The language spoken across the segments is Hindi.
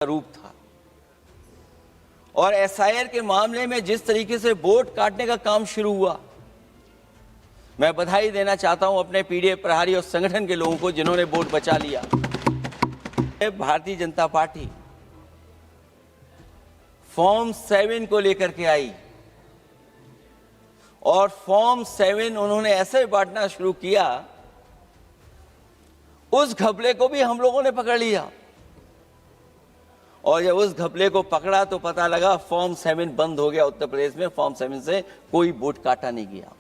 रूप था। और एसआईआर के मामले में जिस तरीके से वोट काटने का काम शुरू हुआ, मैं बधाई देना चाहता हूं अपने पीडीएफ प्रहारी और संगठन के लोगों को जिन्होंने वोट बचा लिया। भारतीय जनता पार्टी फॉर्म 7 को लेकर के आई और फॉर्म 7 उन्होंने ऐसे बांटना शुरू किया, उस घपले को भी हम लोगों ने पकड़ लिया। और जब उस घपले को पकड़ा तो पता लगा फॉर्म 7 बंद हो गया उत्तर प्रदेश में। फॉर्म 7 से कोई वोट काटा नहीं गया।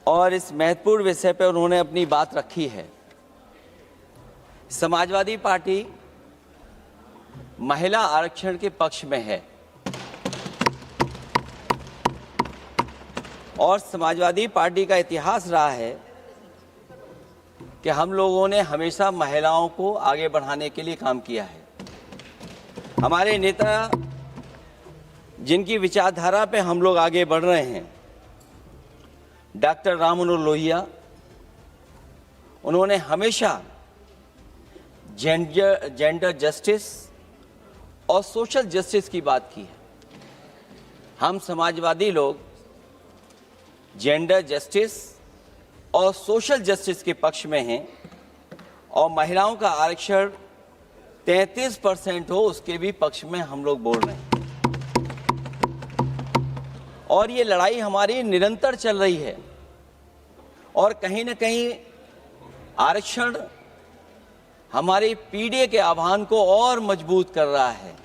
और इस महत्वपूर्ण विषय पर उन्होंने अपनी बात रखी है। समाजवादी पार्टी महिला आरक्षण के पक्ष में है और समाजवादी पार्टी का इतिहास रहा है कि हम लोगों ने हमेशा महिलाओं को आगे बढ़ाने के लिए काम किया है। हमारे नेता जिनकी विचारधारा पे हम लोग आगे बढ़ रहे हैं, डॉक्टर राम मनोहर लोहिया, उन्होंने हमेशा जेंडर जस्टिस और सोशल जस्टिस की बात की है। हम समाजवादी लोग जेंडर जस्टिस और सोशल जस्टिस के पक्ष में हैं और महिलाओं का आरक्षण 33% हो उसके भी पक्ष में हम लोग बोल रहे हैं। और ये लड़ाई हमारी निरंतर चल रही है और कहीं न कहीं आरक्षण हमारे पीढ़ी के आह्वान को और मजबूत कर रहा है।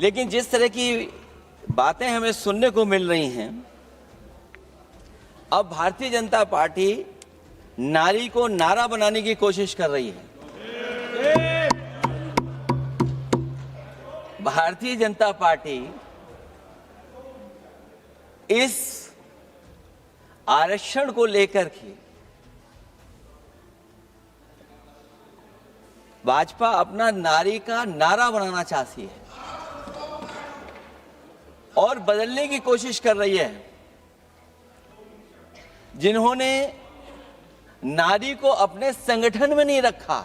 लेकिन जिस तरह की बातें हमें सुनने को मिल रही हैं, अब भारतीय जनता पार्टी नारी को नारा बनाने की कोशिश कर रही है। भारतीय जनता पार्टी इस आरक्षण को लेकर के भाजपा अपना नारी का नारा बनाना चाहती है और बदलने की कोशिश कर रही है। जिन्होंने नारी को अपने संगठन में नहीं रखा,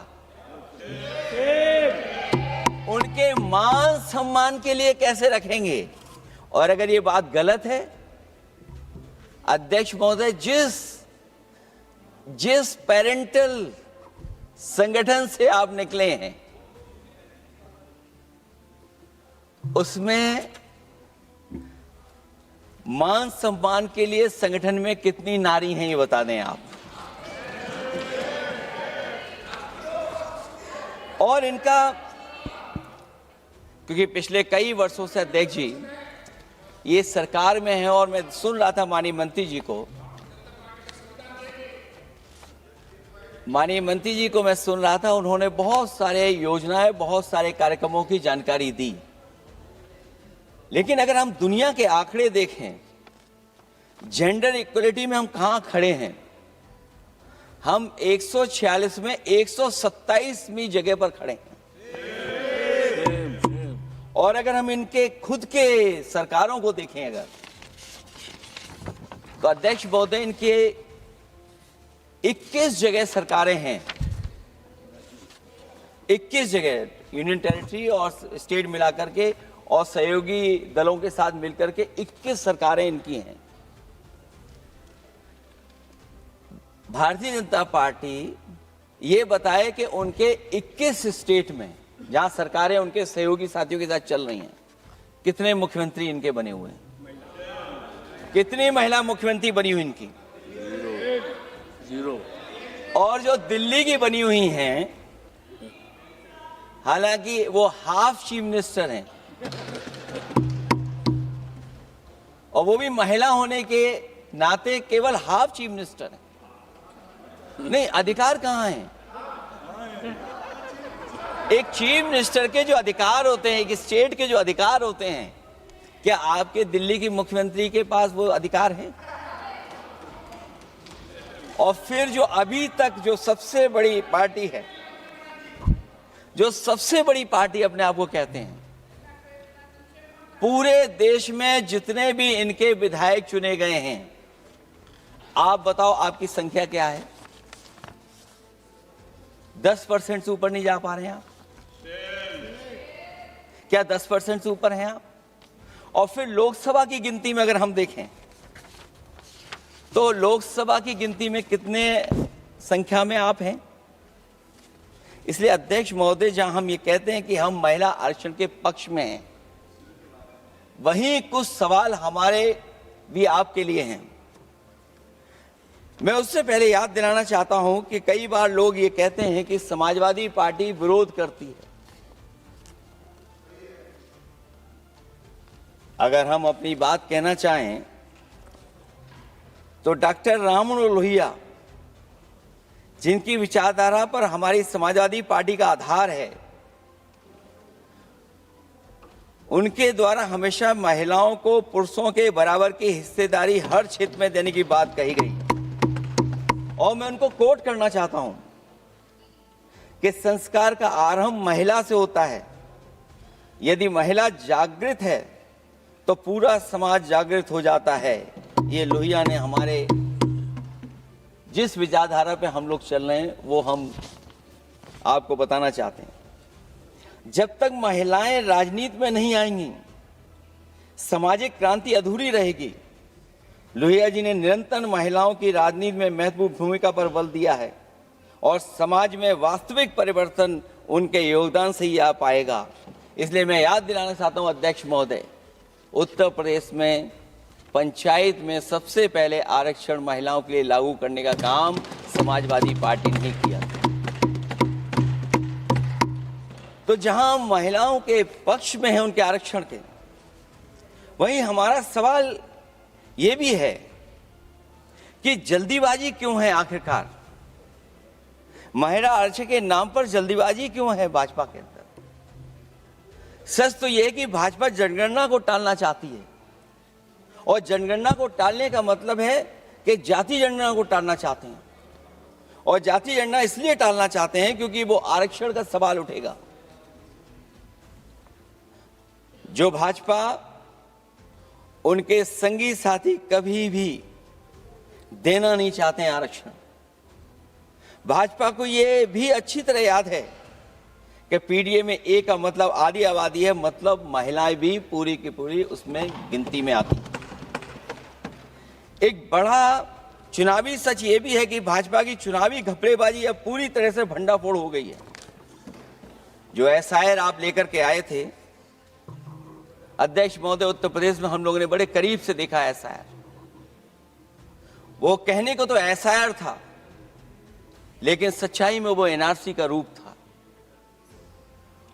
उनके मान सम्मान के लिए कैसे रखेंगे? और अगर ये बात गलत है, अध्यक्ष महोदय, जिस पेरेंटल संगठन से आप निकले हैं उसमें मान सम्मान के लिए संगठन में कितनी नारी हैं ये बता दें आप। और इनका, क्योंकि पिछले कई वर्षों से अध्यक्ष जी ये सरकार में है और मैं सुन रहा था माननीय मंत्री जी को मैं सुन रहा था, उन्होंने बहुत सारे योजनाएं, बहुत सारे कार्यक्रमों की जानकारी दी। लेकिन अगर हम दुनिया के आंकड़े देखें, जेंडर इक्वलिटी में हम कहां खड़े हैं? हम 146 में 127वीं जगह पर खड़े हैं। और अगर हम इनके खुद के सरकारों को देखें अगर, तो अध्यक्ष महोदय इनके 21 जगह सरकारें हैं। 21 जगह यूनियन टेरिटरी और स्टेट मिलाकर के और सहयोगी दलों के साथ मिलकर के 21 सरकारें इनकी हैं। भारतीय जनता पार्टी ये बताए कि उनके 21 स्टेट में जहां सरकारें उनके सहयोगी साथियों के साथ चल रही हैं, कितने मुख्यमंत्री इनके बने हुए हैं? कितनी महिला मुख्यमंत्री बनी हुई इनकी? जीरो। और जो दिल्ली की बनी हुई हैं, हालांकि वो हाफ चीफ मिनिस्टर हैं और वो भी महिला होने के नाते केवल हाफ चीफ मिनिस्टर हैं। नहीं, अधिकार कहां है? एक चीफ मिनिस्टर के जो अधिकार होते हैं, एक स्टेट के जो अधिकार होते हैं, क्या आपके दिल्ली की मुख्यमंत्री के पास वो अधिकार हैं? और फिर जो अभी तक जो सबसे बड़ी पार्टी है, जो सबसे बड़ी पार्टी अपने आप को कहते हैं, पूरे देश में जितने भी इनके विधायक चुने गए हैं, आप बताओ आपकी संख्या क्या है? 10% से ऊपर नहीं जा पा रहे हैं आप। क्या 10% से ऊपर हैं आप? और फिर लोकसभा की गिनती में अगर हम देखें तो लोकसभा की गिनती में कितने संख्या में आप हैं? इसलिए अध्यक्ष महोदय, जहां हम ये कहते हैं कि हम महिला आरक्षण के पक्ष में हैं, वहीं कुछ सवाल हमारे भी आपके लिए हैं। मैं उससे पहले याद दिलाना चाहता हूं कि कई बार लोग ये कहते हैं कि समाजवादी पार्टी विरोध करती है। अगर हम अपनी बात कहना चाहें तो डॉक्टर राममनोहर लोहिया, जिनकी विचारधारा पर हमारी समाजवादी पार्टी का आधार है, उनके द्वारा हमेशा महिलाओं को पुरुषों के बराबर की हिस्सेदारी हर क्षेत्र में देने की बात कही गई। और मैं उनको कोट करना चाहता हूं कि संस्कार का आरंभ महिला से होता है। यदि महिला जागृत है तो पूरा समाज जागृत हो जाता है। ये लोहिया ने हमारे जिस विचारधारा पे हम लोग चल रहे हैं वो हम आपको बताना चाहते हैं। जब तक महिलाएं राजनीति में नहीं आएंगी, सामाजिक क्रांति अधूरी रहेगी। लोहिया जी ने निरंतर महिलाओं की राजनीति में महत्वपूर्ण भूमिका पर बल दिया है और समाज में वास्तविक परिवर्तन उनके योगदान से ही आ पाएगा। इसलिए मैं याद दिलाना चाहता हूं अध्यक्ष महोदय, उत्तर प्रदेश में पंचायत में सबसे पहले आरक्षण महिलाओं के लिए लागू करने का काम समाजवादी पार्टी ने किया। तो जहां महिलाओं के पक्ष में है उनके आरक्षण के, वहीं हमारा सवाल यह भी है कि जल्दीबाजी क्यों है? आखिरकार महिला आरक्षण के नाम पर जल्दीबाजी क्यों है भाजपा के अंदर? सच तो यह है कि भाजपा जनगणना को टालना चाहती है, और जनगणना को टालने का मतलब है कि जाति जनगणना को टालना चाहते हैं। और जाति जनगणना इसलिए टालना चाहते हैं क्योंकि वो आरक्षण का सवाल उठेगा। जो भाजपा उनके संगी साथी कभी भी देना नहीं चाहते हैं आरक्षण। भाजपा को यह भी अच्छी तरह याद है कि पीडीए में ए का मतलब आधी आबादी है, मतलब महिलाएं भी पूरी की पूरी उसमें गिनती में आती हैं। एक बड़ा चुनावी सच ये भी है कि भाजपा की चुनावी घपलेबाजी अब पूरी तरह से भंडाफोड़ हो गई है। जो एसआईआर आप लेकर के आए थे अध्यक्ष महोदय, उत्तर प्रदेश में हम लोगों ने बड़े करीब से देखा एसआईआर। वो कहने को तो एसआईआर था, लेकिन सच्चाई में वो एनआरसी का रूप था।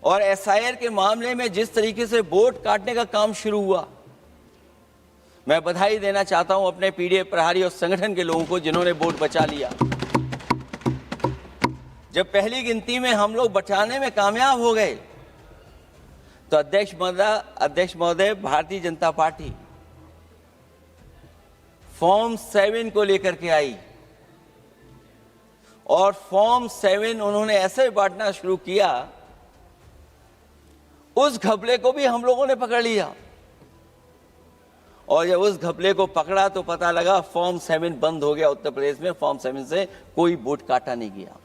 और एसआईआर के मामले में जिस तरीके से वोट काटने का काम शुरू हुआ, मैं बधाई देना चाहता हूं अपने पीडीए प्रहारी और संगठन के लोगों को जिन्होंने वोट बचा लिया। जब पहली गिनती में हम लोग बचाने में कामयाब हो गए तो अध्यक्ष महोदय, भारतीय जनता पार्टी फॉर्म 7 को लेकर के आई और फॉर्म 7 उन्होंने ऐसे बांटना शुरू किया, उस घपले को भी हम लोगों ने पकड़ लिया। और जब उस घपले को पकड़ा तो पता लगा फॉर्म 7 बंद हो गया उत्तर प्रदेश में। फॉर्म 7 से कोई वोट काटा नहीं गया।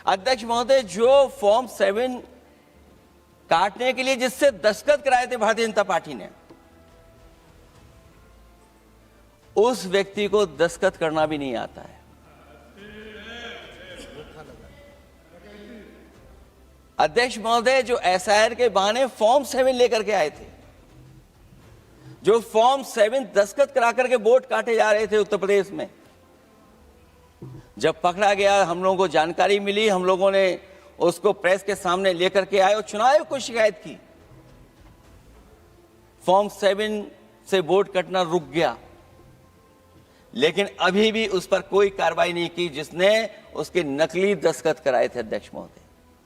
अध्यक्ष महोदय, जो फॉर्म 7 काटने के लिए जिससे दस्तखत कराए थे भारतीय जनता पार्टी ने, उस व्यक्ति को दस्तखत करना भी नहीं आता है। अध्यक्ष महोदय, जो एसआईआर के बहाने फॉर्म 7 लेकर के आए थे, जो फॉर्म 7 दस्तखत करा करके वोट काटे जा रहे थे उत्तर प्रदेश में, जब पकड़ा गया, हम लोगों को जानकारी मिली, हम लोगों ने उसको प्रेस के सामने लेकर के आए और चुनाव आयोग को शिकायत की। फॉर्म 7 से वोट कटना रुक गया, लेकिन अभी भी उस पर कोई कार्रवाई नहीं की जिसने उसके नकली दस्तखत कराए थे अध्यक्ष महोदय।